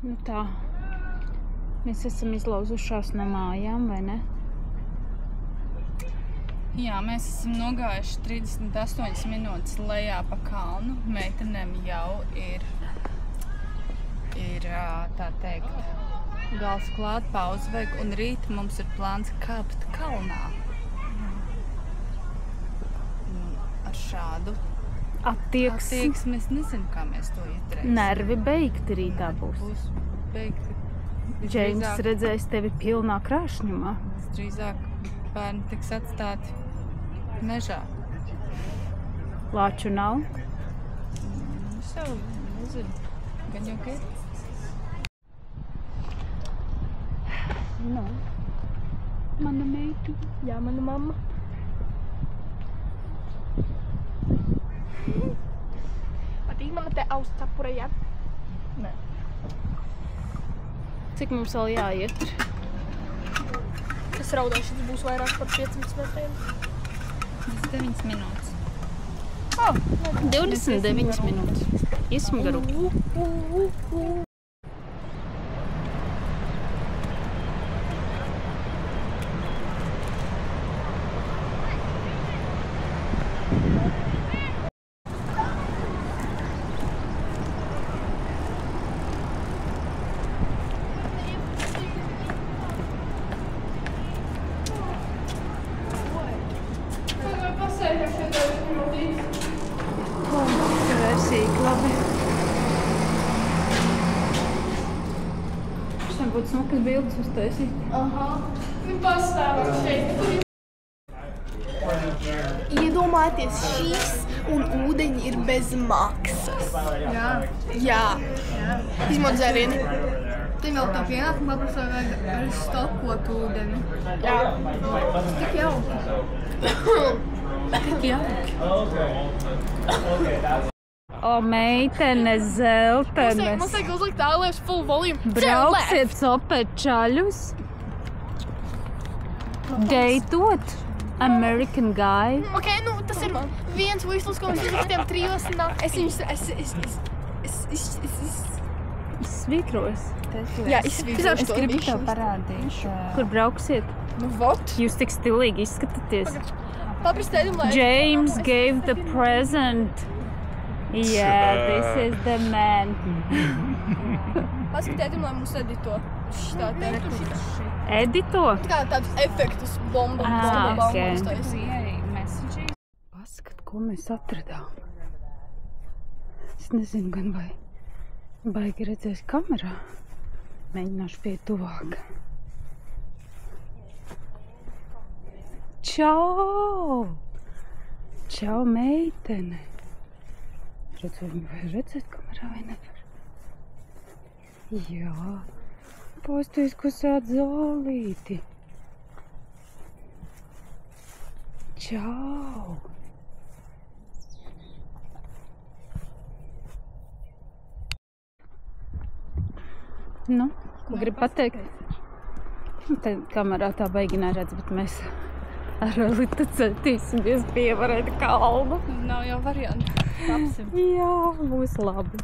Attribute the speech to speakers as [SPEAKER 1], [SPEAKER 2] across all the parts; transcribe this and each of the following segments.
[SPEAKER 1] Nu tā. Mēs esam izlauzušās no mājām, vai ne?
[SPEAKER 2] Jā, mēs esam nogājuši 38 minūtes lejā pa kalnu. Meitenēm jau ir tā teikt, gals klāt, pauze vajag, un rīt mums ir plāns kāpt kalnā. Ar šādu attieksmi es nezinu, kā mēs to ieturēsim.
[SPEAKER 1] Nervi beigti rītā būs.
[SPEAKER 2] Būs beigti.
[SPEAKER 1] Džeims redzēs tevi pilnā krāšņumā.
[SPEAKER 2] Drīzāk bērni tiks atstāti mežā.
[SPEAKER 1] Lāču nav?
[SPEAKER 2] Es jau nezinu. Gan jau ka ir.
[SPEAKER 1] No. Mana meita.
[SPEAKER 3] Jā, mana mamma. Patīk man te auscepure, Nē.
[SPEAKER 1] Cik mums vēl jāiet?
[SPEAKER 3] Es raudāšu, šis būs vairāk par 500 metriem.
[SPEAKER 2] 9 minūtes.
[SPEAKER 1] 29 minūtes. Iesim garu. Versiīgi, labi. Šitām būtu smukas bildes uztaisīt.
[SPEAKER 3] Aha. Pastāvāk šeit. Iedomājieties, šīs un ūdeņi ir bez maksas. Jā. Izmanto dzērieni.
[SPEAKER 2] Te vēl tā pienākuma paprasā vajag arī stokot ūdeni.
[SPEAKER 3] Jā.
[SPEAKER 2] Tik jauki. Tik jauki.
[SPEAKER 1] O, meitene, zeltenes.
[SPEAKER 3] Mums vajag uzlikt tālēs full volume.
[SPEAKER 1] Brauksiet sopēt čaļus. Deitot. American guy.
[SPEAKER 3] Ok, nu tas ir viens visls, ko mēs uzrakstījām 3 naktīs.
[SPEAKER 1] Svītros.
[SPEAKER 3] Jā,
[SPEAKER 2] Es gribu tev parādīt.
[SPEAKER 1] Kur brauksiet?
[SPEAKER 3] Nu, vot.
[SPEAKER 1] Jūs tik stilīgi izskatāties.
[SPEAKER 3] Paprastēdim, lai...
[SPEAKER 1] James gave the present. Yeah, this is the man.
[SPEAKER 3] Paskatēdim, lai mums edito. Tā teikt.
[SPEAKER 1] Edito?
[SPEAKER 3] Tā kā tādus efektus bombu
[SPEAKER 1] okay.
[SPEAKER 3] uztaisīt.
[SPEAKER 1] Paskat, ko mēs atradām. Es nezinu, gan vai baigi redzēs kamerā. Mēģināšu pie tuvāk. Čau! Čau, meitene! Redzu, viņu vai redzēt kamerā vai nevar? Jā, posties, ko sāc zolīti. Čau! Nu, ko gribi pateikt? Te kamerā tā baigi neredz, bet mēs ar Elita centīsimies pievarēt kalnu.
[SPEAKER 2] Nav jau varianti. Tapsim.
[SPEAKER 1] Jā, būs labi.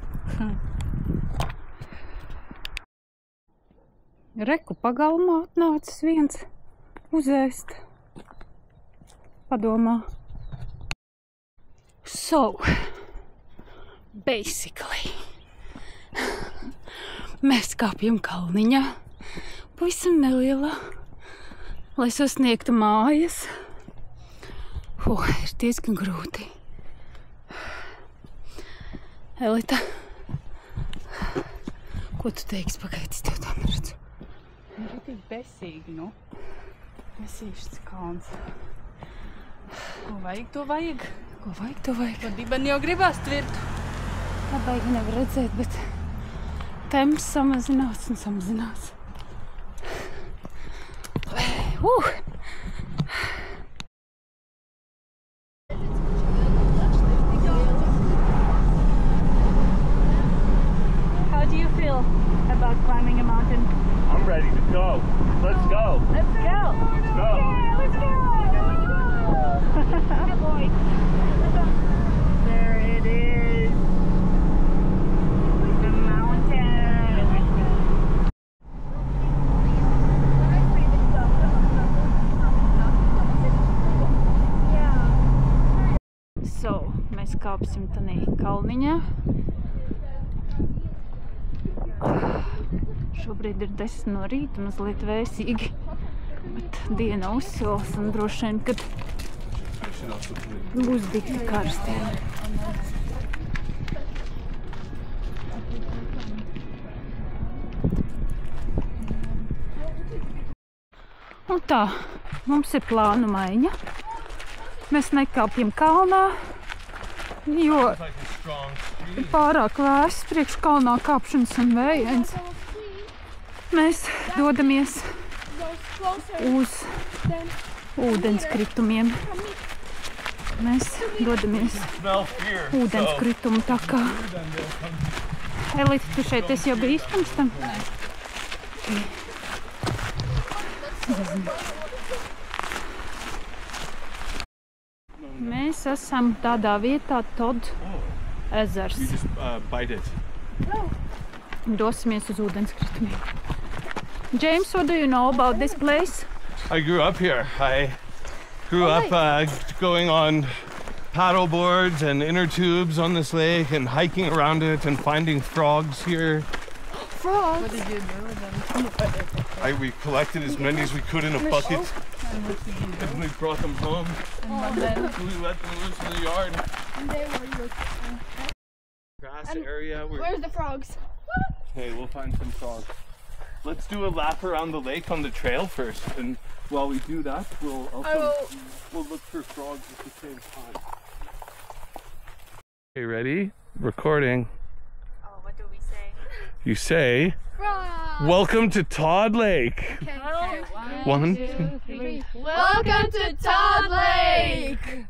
[SPEAKER 1] Reku pagalmā atnācis viens uzēst. Padomā. So, basically, mēs kāpjam kalniņā, pavisam nelielā, lai sasniegtu mājas. Ir diezgan grūti. Elita, ko tu teiksi? Pagaidzi, tev tā neredzu.
[SPEAKER 2] Ir tik besīgi, nu. Besīšs kalns. Ko vajag, to vajag.
[SPEAKER 1] Ko vajag, to vajag.
[SPEAKER 2] To dibeni jau gribās tvirtu.
[SPEAKER 1] Tā baigi nevar redzēt, bet temps samazinās un samazinās. How do you feel about climbing a mountain?
[SPEAKER 4] I'm ready to go. Let's go.
[SPEAKER 1] Let's go!
[SPEAKER 4] Let's go.
[SPEAKER 1] Yeah, let's go! Good boy. There it is. The mountain. kāpsim tanī kalniņā. Šobrīd ir 10 no rīta, mazliet vēsīgi, bet diena uzsils un droši vien, kad būs dikti karsti. Un tā, mums ir plānu maiņa. Mēs nekāpjam kalnā, jo ir pārāk vēss priekš kalnā kāpšanas un vējains. Mēs dodamies uz ūdenskritumiem. Mēs dodamies ūdenskritumu takā. Elita, tu šeit esi jau bijis pirms tam? Okay. Mēs esam tādā vietā, Todd ezers.
[SPEAKER 4] You just bite it.
[SPEAKER 1] Dosimies uz ūdenskritumiem. James, what do you know about this place?
[SPEAKER 4] I grew up here. I grew up going on paddle boards and inner tubes on this lake and hiking around it and finding frogs here.
[SPEAKER 3] Frogs?
[SPEAKER 2] What did you do with them?
[SPEAKER 4] We collected as many as we could in a bucket and we brought them home.
[SPEAKER 2] And then
[SPEAKER 4] We let them loose in the yard.
[SPEAKER 3] And they were your...
[SPEAKER 4] Grass area.
[SPEAKER 3] Where's the frogs?
[SPEAKER 4] Hey, we'll find some frogs. Let's do a lap around the lake on the trail first, and while we do that, we'll look for frogs at the same time. Okay, ready? Recording.
[SPEAKER 2] oh, what do we say?
[SPEAKER 4] You say,
[SPEAKER 3] Frogs!
[SPEAKER 4] "Welcome to Todd Lake."
[SPEAKER 3] Okay.
[SPEAKER 2] Okay,
[SPEAKER 4] One,
[SPEAKER 3] Welcome to Todd Lake!